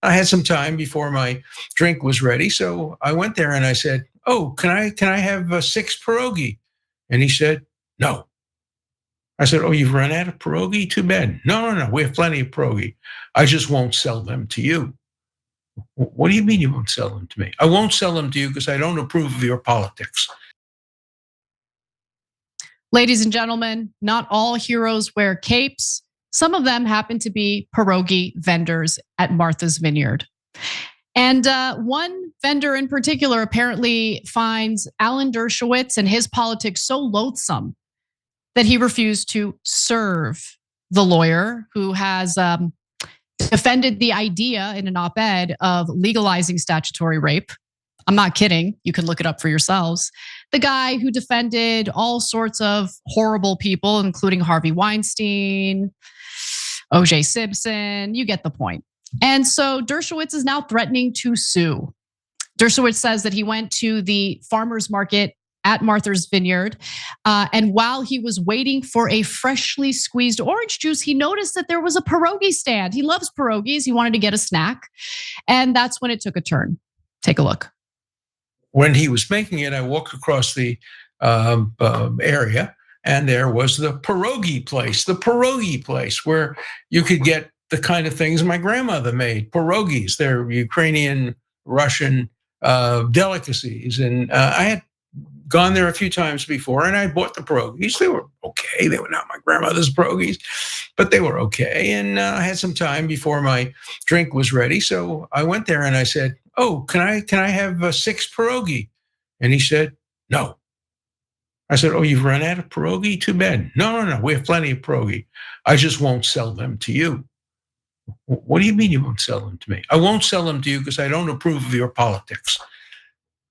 I had some time before my drink was ready, so I went there and I said, "Oh, can I have 6 pierogi?" And he said, "No." I said, "Oh, you've run out of pierogi? Too bad." No, we have plenty of pierogi. I just won't sell them to you." What do you mean you won't sell them to me? I won't sell them to you because I don't approve of your politics. Ladies and gentlemen, not all heroes wear capes. Some of them happen to be pierogi vendors at Martha's Vineyard. And one vendor in particular apparently finds Alan Dershowitz and his politics so loathsome that he refused to serve the lawyer who has defended the idea in an op-ed of legalizing statutory rape. I'm not kidding. You can look it up for yourselves. The guy who defended all sorts of horrible people, including Harvey Weinstein, O.J. Simpson, you get the point. And so Dershowitz is now threatening to sue. Dershowitz says that he went to the farmer's market at Martha's Vineyard. And while he was waiting for a freshly squeezed orange juice, he noticed that there was a pierogi stand. He loves pierogies. He wanted to get a snack. And that's when it took a turn. Take a look. When he was making it, I walked across the area and there was the pierogi place where you could get the kind of things my grandmother made, pierogies. They're Ukrainian, Russian delicacies. And I had gone there a few times before and I bought the pierogies. They were okay. They were not my grandmother's pierogies, but they were okay. And I had some time before my drink was ready. So I went there and I said, "Oh, can I have 6 pierogi?" And he said, "No." I said, "Oh, you've run out of pierogi? Too bad." No, we have plenty of pierogi. I just won't sell them to you. What do you mean you won't sell them to me? I won't sell them to you because I don't approve of your politics.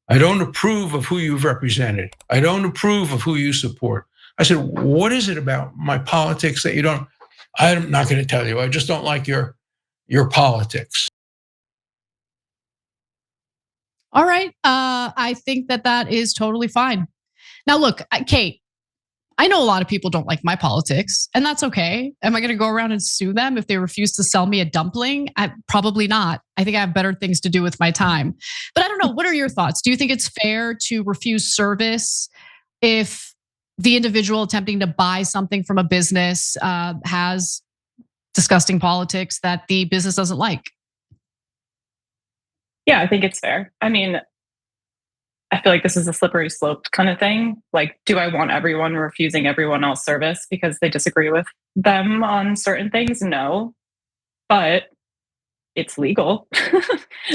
I don't approve of who you've represented. I don't approve of who you support. I said, "What is it about my politics that you don't?" "I'm not going to tell you. I just don't like your politics." All right, I think that is totally fine. Now look, Kate, I know a lot of people don't like my politics, and that's okay. Am I gonna go around and sue them if they refuse to sell me a dumpling? Probably not. I think I have better things to do with my time. But I don't know, what are your thoughts? Do you think it's fair to refuse service if the individual attempting to buy something from a business has disgusting politics that the business doesn't like? Yeah, I think it's fair. I mean, I feel like this is a slippery slope kind of thing. Like, do I want everyone refusing everyone else service because they disagree with them on certain things? No, but it's legal.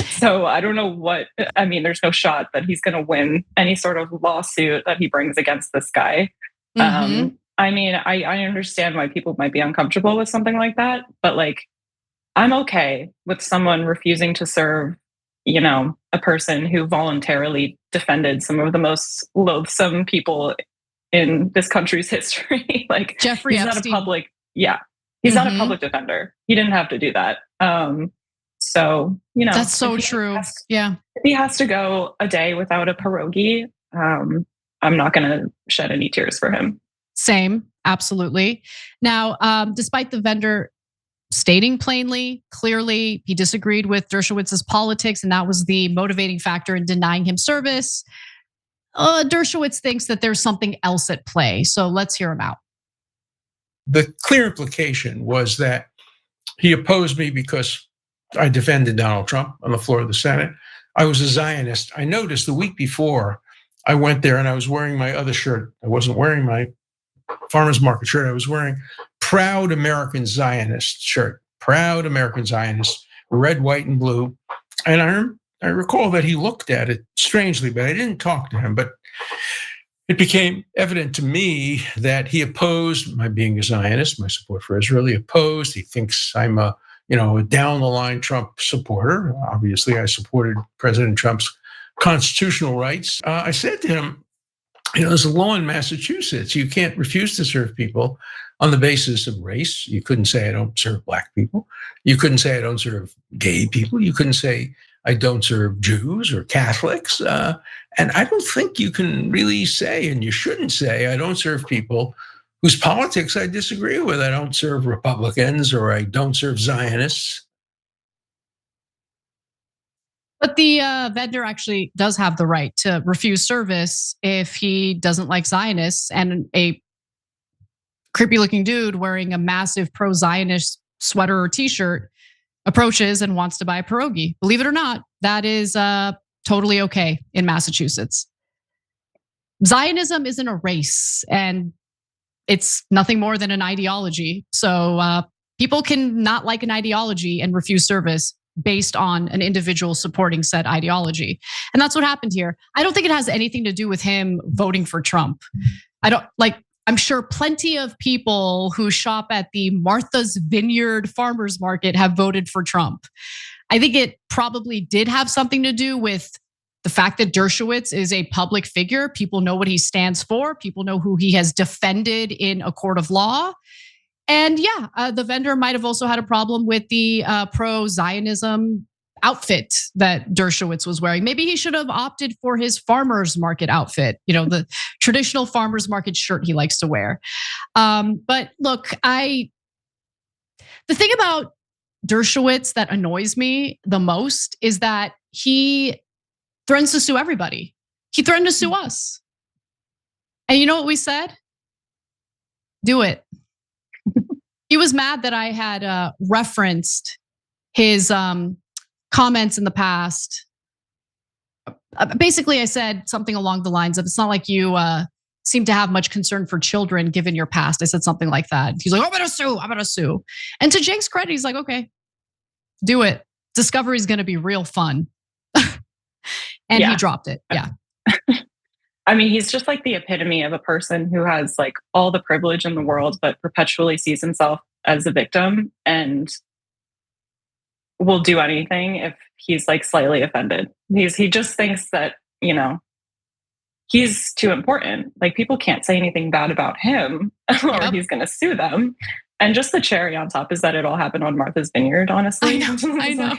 So I don't know I mean, there's no shot that he's going to win any sort of lawsuit that he brings against this guy. I mean, I understand why people might be uncomfortable with something like that, but like, I'm okay with someone refusing to serve, a person who voluntarily defended some of the most loathsome people in this country's history. Like, Jeffrey he's Epstein. not a public, he's not a public defender. He didn't have to do that. So, that's so true. If he has to go a day without a pierogi, I'm not going to shed any tears for him. Same, absolutely. Now, despite the vendor stating plainly, clearly, he disagreed with Dershowitz's politics, and that was the motivating factor in denying him service, Dershowitz thinks that there's something else at play. So let's hear him out. The clear implication was that he opposed me because I defended Donald Trump on the floor of the Senate. I was a Zionist. I noticed the week before I went there and I was wearing my other shirt. I wasn't wearing my farmer's market shirt. I was wearing Proud American Zionist shirt, Proud American Zionist, red, white, and blue. And I recall that he looked at it strangely, but I didn't talk to him. But it became evident to me that he opposed my being a Zionist, my support for Israel. He opposed. He thinks I'm a down the line Trump supporter. Obviously, I supported President Trump's constitutional rights. I said to him, there's a law in Massachusetts. You can't refuse to serve people on the basis of race. You couldn't say I don't serve black people. You couldn't say I don't serve gay people. You couldn't say I don't serve Jews or Catholics. And I don't think you can really say, and you shouldn't say, I don't serve people whose politics I disagree with. I don't serve Republicans or I don't serve Zionists. But the vendor actually does have the right to refuse service if he doesn't like Zionists, and a creepy looking dude wearing a massive pro-Zionist sweater or t-shirt approaches and wants to buy a pierogi. Believe it or not, that is totally okay in Massachusetts. Zionism isn't a race, and it's nothing more than an ideology. So people can not like an ideology and refuse service based on an individual supporting said ideology. And that's what happened here. I don't think it has anything to do with him voting for Trump. I'm sure plenty of people who shop at the Martha's Vineyard farmers market have voted for Trump. I think it probably did have something to do with the fact that Dershowitz is a public figure. People know what he stands for. People know who he has defended in a court of law. And yeah, the vendor might have also had a problem with the pro-Zionism outfit that Dershowitz was wearing. Maybe he should have opted for his farmer's market outfit, the traditional farmer's market shirt he likes to wear. But look, the thing about Dershowitz that annoys me the most is that he threatens to sue everybody. He threatened to sue us. And you know what we said? Do it. He was mad that I had referenced his comments in the past. Basically, I said something along the lines of, it's not like you seem to have much concern for children given your past. I said something like that. He's like, I'm gonna sue. And to Jake's credit, he's like, okay, do it. Discovery's gonna be real fun. And he dropped it, yeah. I mean, he's just like the epitome of a person who has like all the privilege in the world, but perpetually sees himself as a victim and will do anything if he's like slightly offended. He just thinks that, he's too important. Like people can't say anything bad about him or he's going to sue them. And just the cherry on top is that it all happened on Martha's Vineyard, honestly. I know.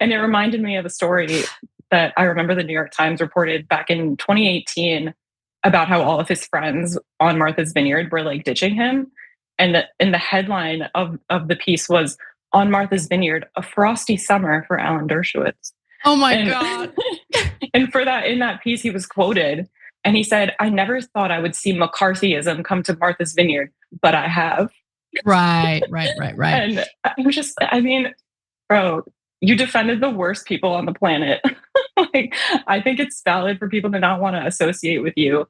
And it reminded me of a story that I remember the New York Times reported back in 2018 about how all of his friends on Martha's Vineyard were like ditching him. And the headline of the piece was, "On Martha's Vineyard, a frosty summer for Alan Dershowitz." Oh my God. And in that piece, he was quoted and he said, "I never thought I would see McCarthyism come to Martha's Vineyard, but I have." Right. And bro, you defended the worst people on the planet. Like, I think it's valid for people to not want to associate with you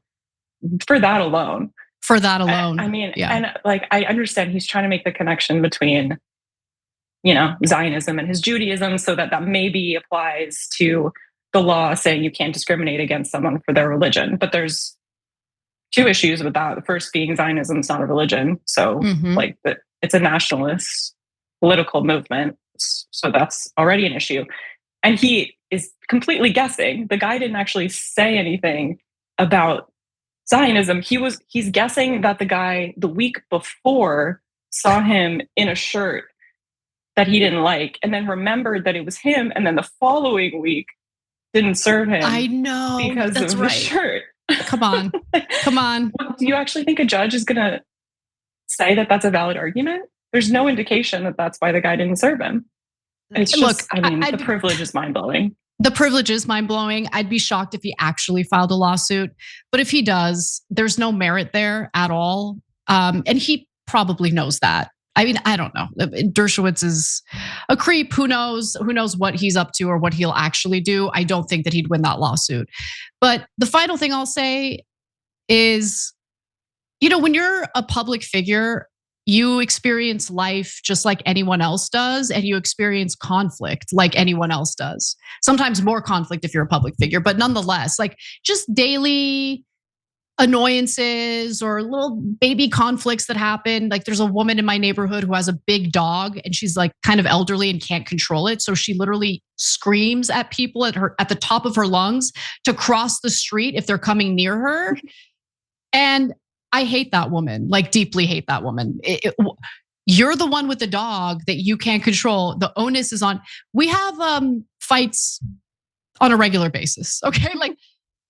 for that alone. And like, I understand he's trying to make the connection between, Zionism and his Judaism so that maybe applies to the law saying you can't discriminate against someone for their religion. But there's two issues with that. The first being Zionism is not a religion. So it's a nationalist political movement. So that's already an issue. And he is completely guessing. The guy didn't actually say anything about Zionism. He's guessing that the guy the week before saw him in a shirt that he didn't like and then remembered that it was him. And then the following week didn't serve him. I know. Because that's of right. the shirt. Come on. Do you actually think a judge is going to say that that's a valid argument? There's no indication that that's why the guy didn't serve him. It's just, the privilege is mind-blowing. The privilege is mind-blowing. I'd be shocked if he actually filed a lawsuit. But if he does, there's no merit there at all. And he probably knows that. I mean, I don't know. Dershowitz is a creep. Who knows what he's up to or what he'll actually do. I don't think that he'd win that lawsuit. But the final thing I'll say is, when you're a public figure, you experience life just like anyone else does, and you experience conflict like anyone else does. Sometimes more conflict if you're a public figure, but nonetheless, like just daily annoyances or little baby conflicts that happen. Like there's a woman in my neighborhood who has a big dog and she's like kind of elderly and can't control it. So she literally screams at people at the top of her lungs to cross the street if they're coming near her. And I hate that woman, like deeply hate that woman. You're the one with the dog that you can't control. The onus is on. We have fights on a regular basis, okay? Like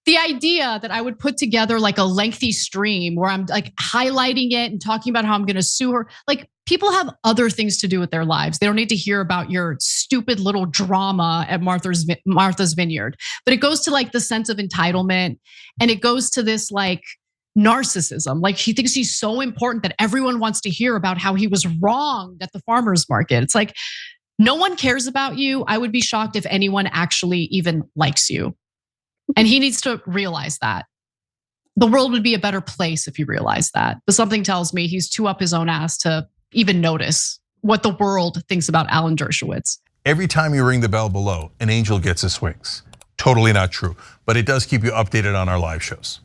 the idea that I would put together like a lengthy stream where I'm like highlighting it and talking about how I'm going to sue her. Like, people have other things to do with their lives. They don't need to hear about your stupid little drama at Martha's Vineyard. But it goes to like the sense of entitlement, and it goes to this like narcissism. Like, he thinks he's so important that everyone wants to hear about how he was wronged at the farmer's market. It's like, no one cares about you. I would be shocked if anyone actually even likes you. And he needs to realize that. The world would be a better place if he realized that. But something tells me he's too up his own ass to even notice what the world thinks about Alan Dershowitz. Every time you ring the bell below, an angel gets his wings. Totally not true, but it does keep you updated on our live shows.